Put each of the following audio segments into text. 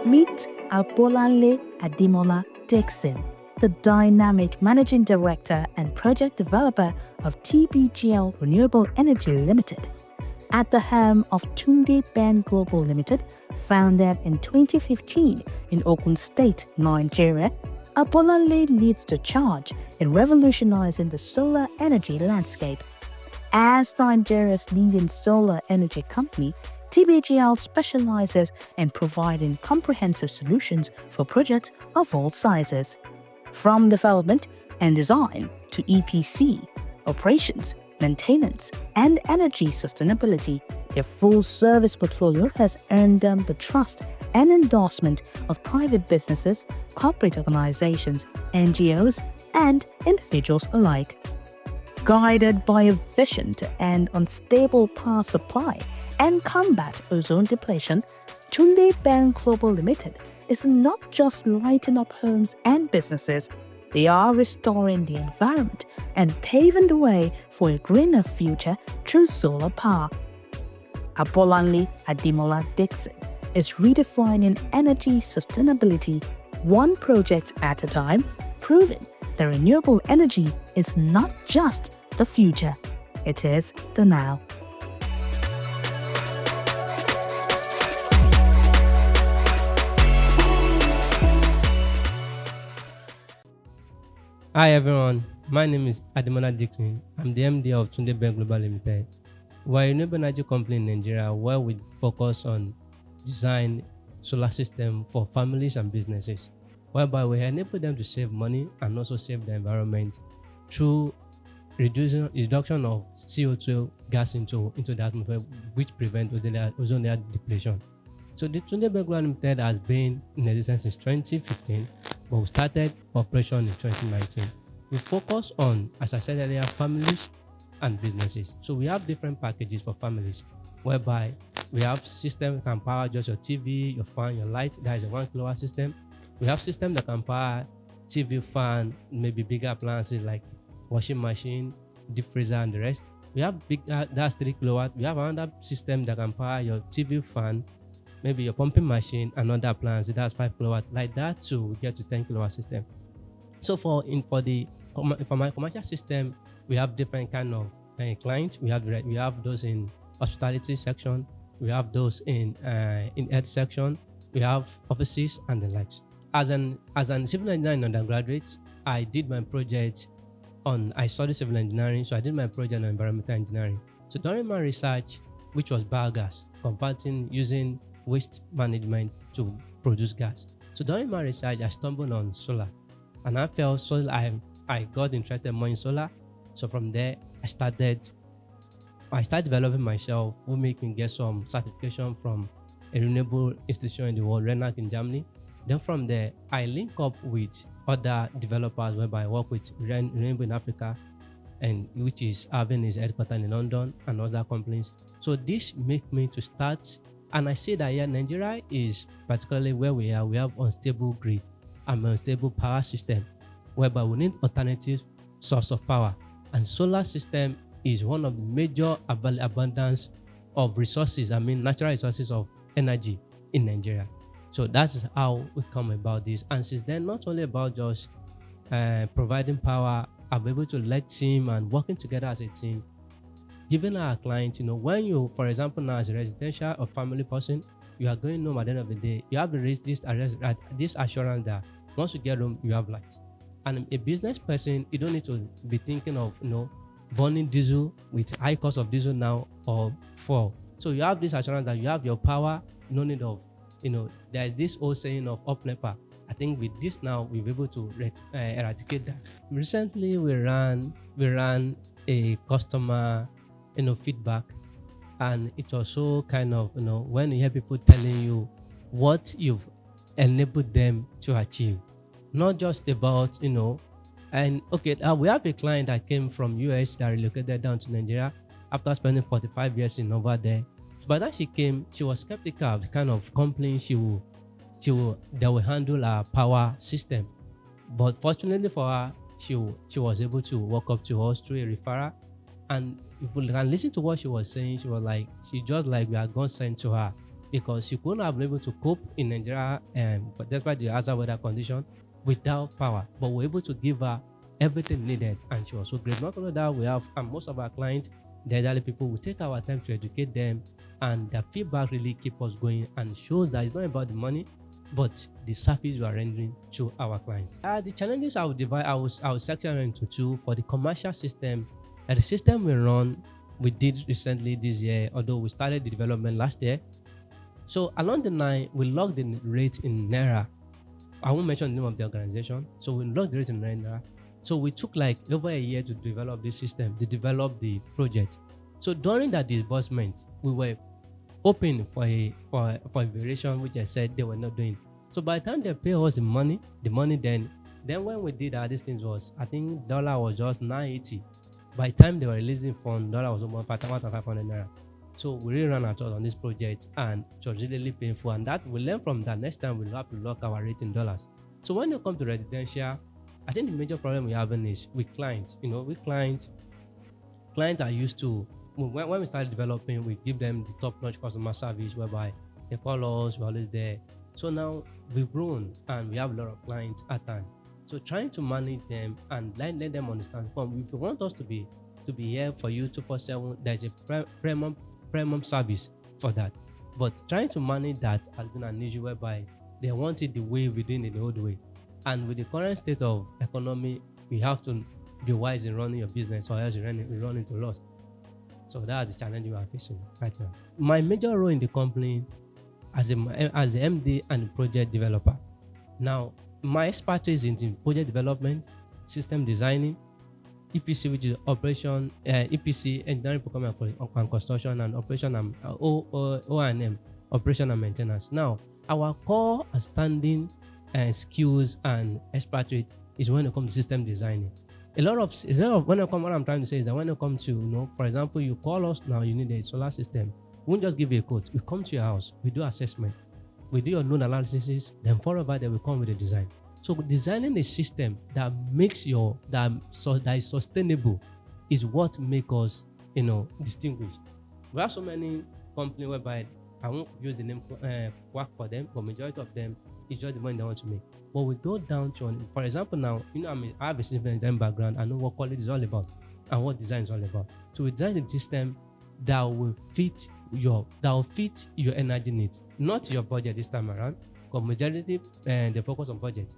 Meet Abólanle Ademola Dickson, the dynamic managing director and project developer of TBGL Renewable Energy Limited. At the helm of Tunde Ben Global Limited, founded in 2015 in Ogun State, Nigeria, Abólanle leads the charge in revolutionizing the solar energy landscape. As Nigeria's leading solar energy company, TBGL specializes in providing comprehensive solutions for projects of all sizes. From development and design to EPC, operations, maintenance, and energy sustainability, their full service portfolio has earned them the trust and endorsement of private businesses, corporate organizations, NGOs, and individuals alike. Guided by a vision to end unstable power supply and combat ozone depletion, Tunde Ben Global Limited is not just lighting up homes and businesses, they are restoring the environment and paving the way for a greener future through solar power. Abólanle Ademola Dickson is redefining energy sustainability one project at a time, proving that renewable energy is not just the future, it is the now. Hi everyone, my name is Ademola Dickson. I'm the MD of Tunde Ben Global Limited. We're a renewable energy company in Nigeria where we focus on design solar system for families and businesses, whereby we enable them to save money and also save the environment through reduction of CO2 gas into the atmosphere, which prevents ozone layer depletion. So the Tunde Ben Global Limited has been in existence since 2015, but we started operation in 2019. We focus on, as I said earlier, families and businesses. So we have different packages for families, whereby we have system that can power just your TV, your fan, your light. That is a 1 kilowatt system. We have system that can power TV, fan, maybe bigger appliances like washing machine, deep freezer, and the rest. We have that's 3 kilowatt. We have another system that can power your TV, fan, maybe your pumping machine, another appliance, that's 5 kilowatt. Like that too, we get to 10 kilowatt system. So for my commercial system, we have different kind of clients. We have those in hospitality section, we have those in health section, we have offices and the likes. As an civil engineering undergraduate, I did my project I studied civil engineering, so I did my project on environmental engineering. So during my research, which was biogas, converting using waste management to produce gas. So during my research, I stumbled on solar, and I felt solar. I got interested more in solar. So from there, I started developing myself, who made me get some certification from a renewable institution in the world, RENAC in Germany. Then from there, I link up with other developers, whereby I work with Renewable in Africa, and which is having his headquarters in London and other companies. So this make me to start, and I say that Nigeria is particularly where we are. We have unstable grid and unstable power system, whereby we need alternative source of power, and solar system is one of the major abundance of resources. Natural resources of energy in Nigeria. So that's how we come about this. And since then, not only about just providing power, I've been able to lead team and working together as a team, giving our clients, when you, for example, now as a residential or family person, you are going home at the end of the day, you have to raise this assurance that once you get home, you have light. And a business person, you don't need to be thinking of, burning diesel with high cost of diesel now or fuel. So you have this assurance that you have your power, no need of, there's this old saying of up NEPA. I think with this now, we'll be able to eradicate that. Recently, we ran a customer, feedback, and it was so kind of, when you hear people telling you what you've enabled them to achieve, not just about, and okay, we have a client that came from US that relocated down to Nigeria after spending 45 years in over there. So by the time she came, she was skeptical of the kind of company that will handle our power system. But fortunately for her, she was able to walk up to us through a referral. And if we can listen to what she was saying, she just like we are God sent to her. because you couldn't have been able to cope in Nigeria, but despite the hazard weather condition, without power. But we're able to give her everything needed, and she was so great. Not only that, we have, and most of our clients, the elderly people, we take our time to educate them, and their feedback really keep us going and shows that it's not about the money, but the service we are rendering to our clients. The challenges I would divide, I will section into two. For the commercial system, the system we did recently this year, although we started the development last year. So along the line, we locked the rate in Naira. I won't mention the name of the organization. So we locked the rate in Naira. So we took like over a year to develop this system, to develop the project. So during that disbursement, we were hoping for a variation, which I said they were not doing. So by the time they pay us the money then when we did these things was, I think dollar was just 980. By the time they were releasing fund, dollar was almost 1,500 naira. So we really ran out on this project, and it was really painful. And that we learned from that. Next time we'll have to lock our rate in dollars. So when you come to residential, I think the major problem we're having is with clients. Clients are used to, when we started developing, we give them the top-notch customer service whereby they call us, we're always there. So now we've grown and we have a lot of clients at hand. So trying to manage them and let them understand, if you want us to be here for you 247, there's a premium service for that. But trying to manage that has been an issue whereby they want it the way we're doing it the old way. And with the current state of economy, we have to be wise in running your business, or else you run into loss. So that's the challenge we are facing right now. My major role in the company as the MD and project developer. Now, my expertise is in project development, system designing, EPC, which is operation, EPC, engineering, procurement and construction, and operation and O&M, operation and maintenance. Now, our core standing skills and expertise is when it comes to system designing. What I'm trying to say is that when it comes to, for example, you call us now, you need a solar system. We won't just give you a quote. We come to your house, we do assessment, we do your load analysis, then followed they will come with a design. So designing a system that that is sustainable is what makes us, distinguish. We have so many companies whereby I won't use the name work for them, but majority of them is just the money they want to make. But we go down to, for example, now, I have a system design background. I know what quality is all about and what design is all about. So we design a system that will fit your energy needs, not your budget this time around. Because majority they focus on budget.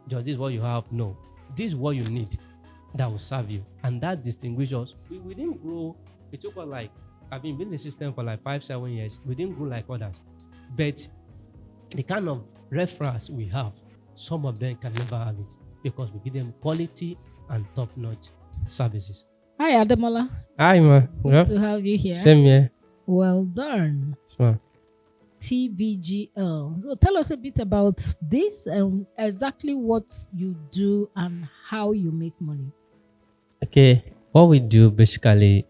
Just this is what you have. No, this is what you need that will serve you, and that distinguishes us. We didn't grow. It took us I've been building the system for 5-7 years. We didn't grow like others, but the kind of referrals we have, some of them can never have it because we give them quality and top-notch services. Hi, Ademola. Hi, ma. Good to have you here. Same here. Well done. Sure. TBGL. So tell us a bit about this and exactly what you do and how you make money. Okay. What we do basically,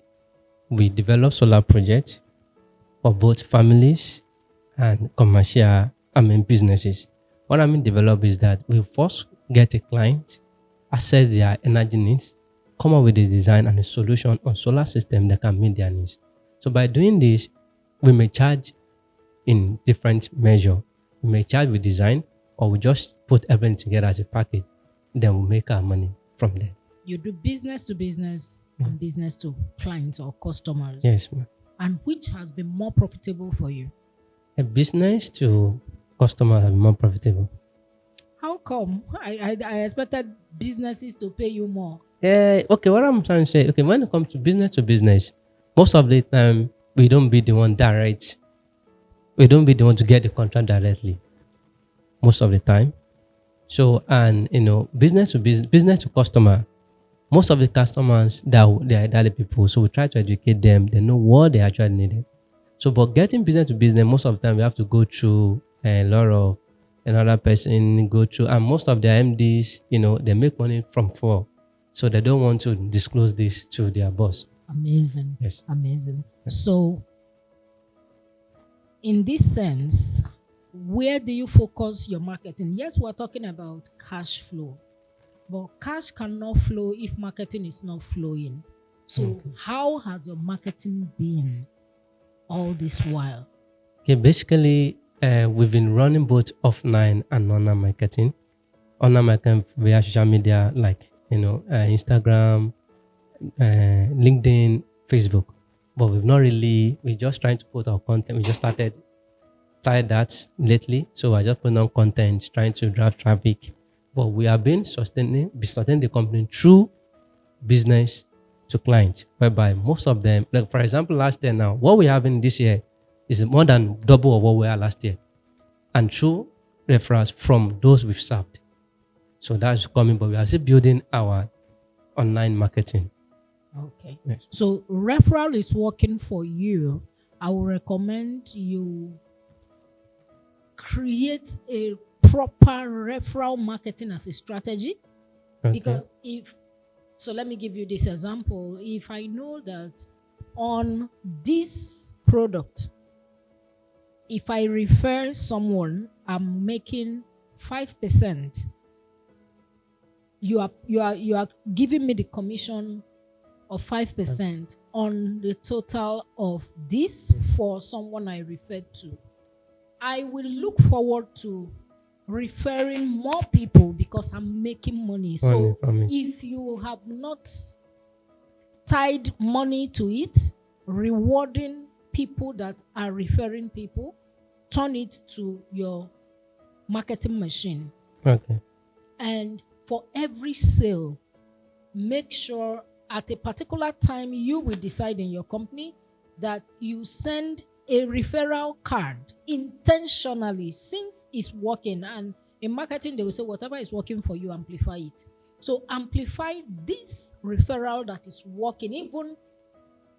we develop solar projects for both families and commercial, businesses. What I mean develop is that we first get a client, assess their energy needs, come up with a design and a solution on solar system that can meet their needs. So by doing this, we may charge in different measure. We may charge with design, or we just put everything together as a package. Then we make our money from there. You do business to business and business to clients or customers. Yes, ma'am. And which has been more profitable for you? A business to customer has been more profitable. How come? I expected businesses to pay you more. Okay, what I'm trying to say, when it comes to business, most of the time, we don't be the one direct. We don't be the one to get the contract directly. Most of the time. So, and, business to customer, most of the customers, they are elderly people. So we try to educate them. They know what they actually needed. So, but getting business to business, most of the time, we have to go through a lot of another person go through. And most of their MDs, they make money from fall. So they don't want to disclose this to their boss. Amazing. Yes. Amazing. So, in this sense, where do you focus your marketing? Yes, we're talking about cash flow, but cash cannot flow if marketing is not flowing. So, how has your marketing been all this while? Okay, basically, we've been running both offline and online marketing. Online marketing via social media like Instagram, LinkedIn, Facebook. But we're just trying to put our content. We just started that lately. So I just put on content, trying to drive traffic. But we have been sustaining the company through business to clients, whereby most of them, like for example, last year now, what we're having this year is more than double of what we had last year. And through referrals from those we've served. So that's coming, but we are still building our online marketing. Okay. Yes. So referral is working for you. I will recommend you create a proper referral marketing as a strategy. Okay. Because let me give you this example. If I know that on this product, if I refer someone, I'm making 5%. You are giving me the commission of 5% on the total of this for someone I referred to. I will look forward to referring more people because I'm making money. So if you have not tied money to it, rewarding people that are referring people, turn it to your marketing machine. Okay. And for every sale, make sure at a particular time you will decide in your company that you send a referral card intentionally, since it's working. And in marketing, they will say whatever is working for you, amplify it. So amplify this referral that is working, even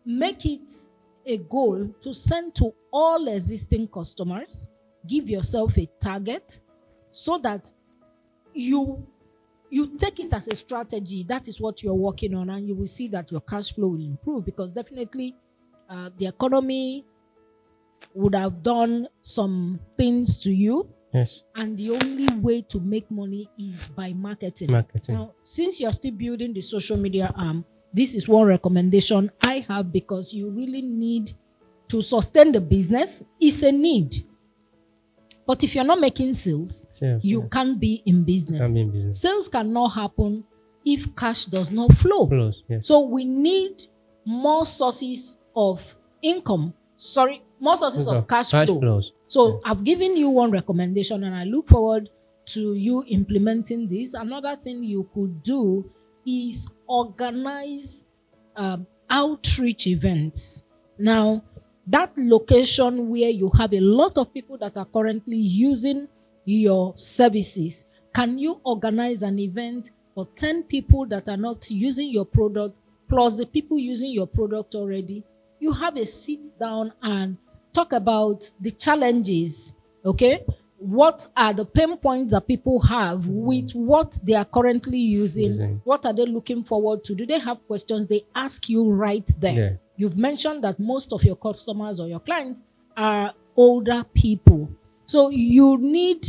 make it a goal to send to all existing customers. Give yourself a target so that you take it as a strategy. That is what you're working on, and you will see that your cash flow will improve, because definitely the economy would have done some things to you. Yes. And the only way to make money is by marketing. Now, since you're still building the social media arm, this is one recommendation I have, because you really need to sustain the business. It's a need. But if you're not making sales, you can't be in business. Sales cannot happen if cash does not flow. So we need more sources of income. More sources of cash flow. So I've given you one recommendation, and I look forward to you implementing this. Another thing you could do is organize outreach events. Now, that location where you have a lot of people that are currently using your services, can you organize an event for 10 people that are not using your product, plus the people using your product already? You have a sit down and talk about the challenges, okay? What are the pain points that people have with what they are currently using? What are they looking forward to? Do they have questions? They ask you right there. Yeah. You've mentioned that most of your customers or your clients are older people. So you need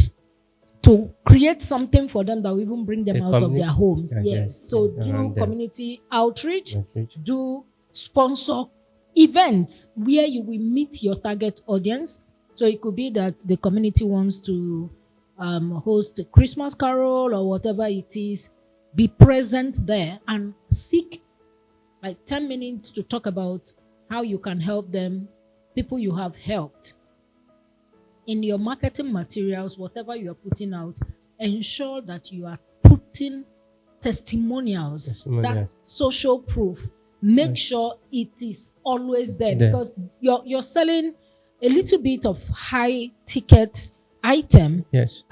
to create something for them that will even bring them out of their homes. Yes. So do community outreach, do sponsor events where you will meet your target audience. So it could be that the community wants to host a Christmas carol or whatever it is. Be present there and seek like 10 minutes to talk about how you can help them, people you have helped. In your marketing materials, whatever you are putting out, ensure that you are putting testimonials. That social proof. Make sure it is always there, because you're selling a little bit of high ticket item. Yes.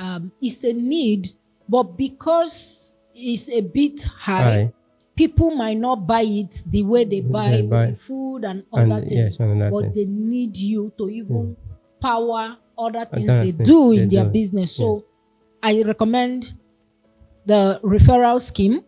It's a need, but because it's a bit high, people might not buy it the way they buy food and other things. But they need you to even power other things they do in their business. So I recommend the referral scheme.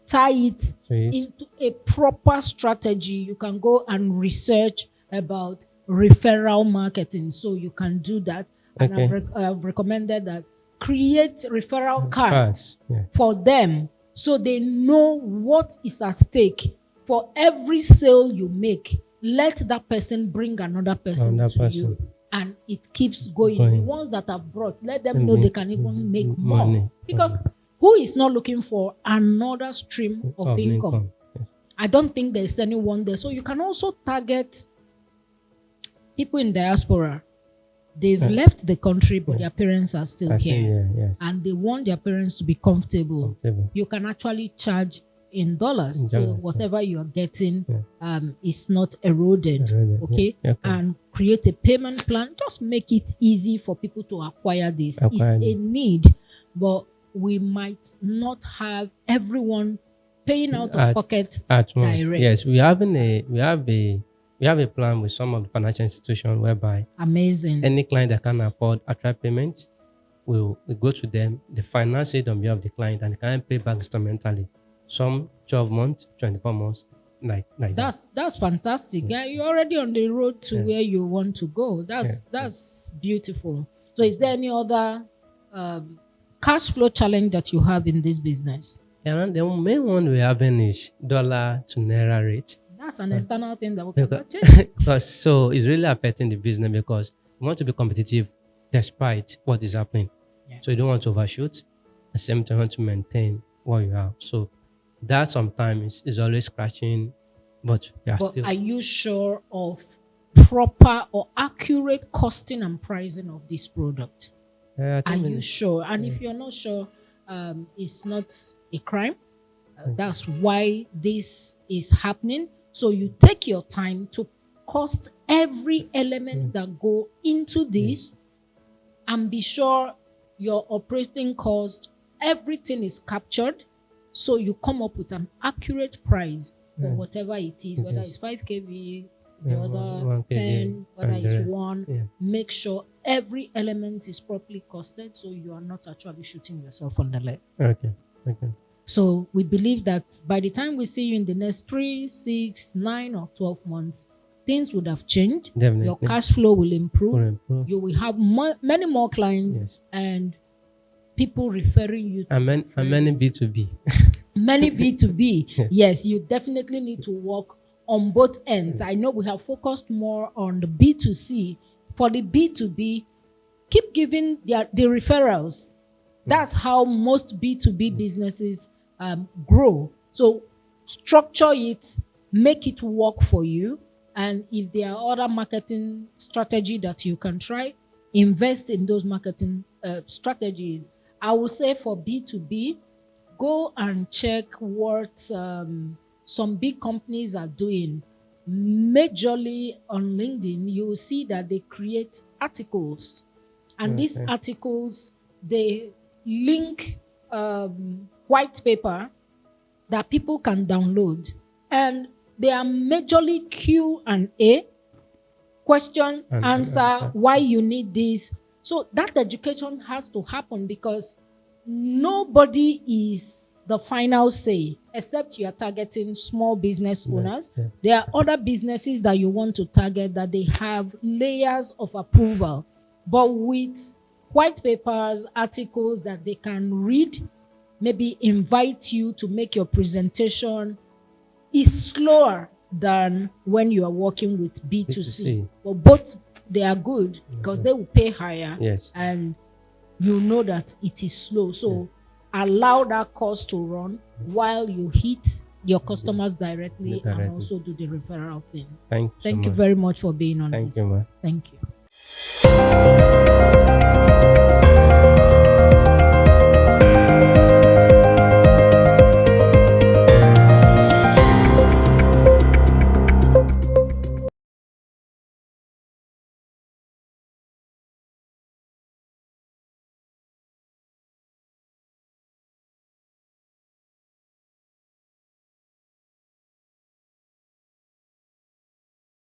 Tie it into a proper strategy. You can go and research about referral marketing, so you can do that. And I've recommended that create referral cards for them, so they know what is at stake. For every sale you make, let that person bring another person to you. and it keeps going. The ones that have brought, let them know they can even make more. Because who is not looking for another stream of income? Yes. I don't think there's anyone there. So you can also target people in diaspora. They've left the country, but their parents are still here. Yes. And they want their parents to be comfortable. You can actually charge in dollars. So whatever you are getting is not eroded. Okay? And create a payment plan. Just make it easy for people to acquire this. It's a need, but we might not have everyone paying out of pocket direct. Yes, we have a plan with some of the financial institutions whereby any client that can afford attract payments, we go to them, they finance it on behalf of the client, and the client pay back instrumentally. Some 12 months, 24 months, like that's fantastic. Yeah, you're already on the road to where you want to go. That's beautiful. So is there any other cash flow challenge that you have in this business? And the main one we have is dollar to naira rate. That's an external thing that we can change. Because so it's really affecting the business because we want to be competitive despite what is happening. So you don't want to overshoot. At the same time, you want to maintain what you have. So that sometimes is always scratching, but are you sure of proper or accurate costing and pricing of this product? Are you sure? And if you're not sure, it's not a crime. That's why this is happening. So you take your time to cost every element that go into this and be sure your operating cost, everything is captured. So you come up with an accurate price for whatever it is, whether it's 5 kV, the other 10, whether it's 1. Make sure every element is properly costed so you are not actually shooting yourself on the leg. Okay. So we believe that by the time we see you in the next 3, 6, 9, or 12 months, things would have changed. Definitely. Your cash flow will improve. You will have many more clients and people referring you to many B2B. Many B2B. Yes, you definitely need to work on both ends. I know we have focused more on the B2C. For the B2B, keep giving the referrals. That's how most B2B businesses grow. So structure it, make it work for you. And if there are other marketing strategy that you can try, invest in those marketing strategies. I will say for B2B, go and check what some big companies are doing. Majorly on LinkedIn, you will see that they create articles. And these articles, they link white paper that people can download. And they are majorly Q&A, question, answer, why you need this. So that education has to happen because nobody is the final say except you are targeting small business owners. There are other businesses that you want to target that they have layers of approval. But with white papers, articles that they can read, maybe invite you to make your presentation, is slower than when you are working with B2C. But both, they are good because they will pay higher. And you know that it is slow. So allow that cost to run while you hit your customers directly and also do the referral thing. Thank you very much for being on this. Thank you, man. Thank you.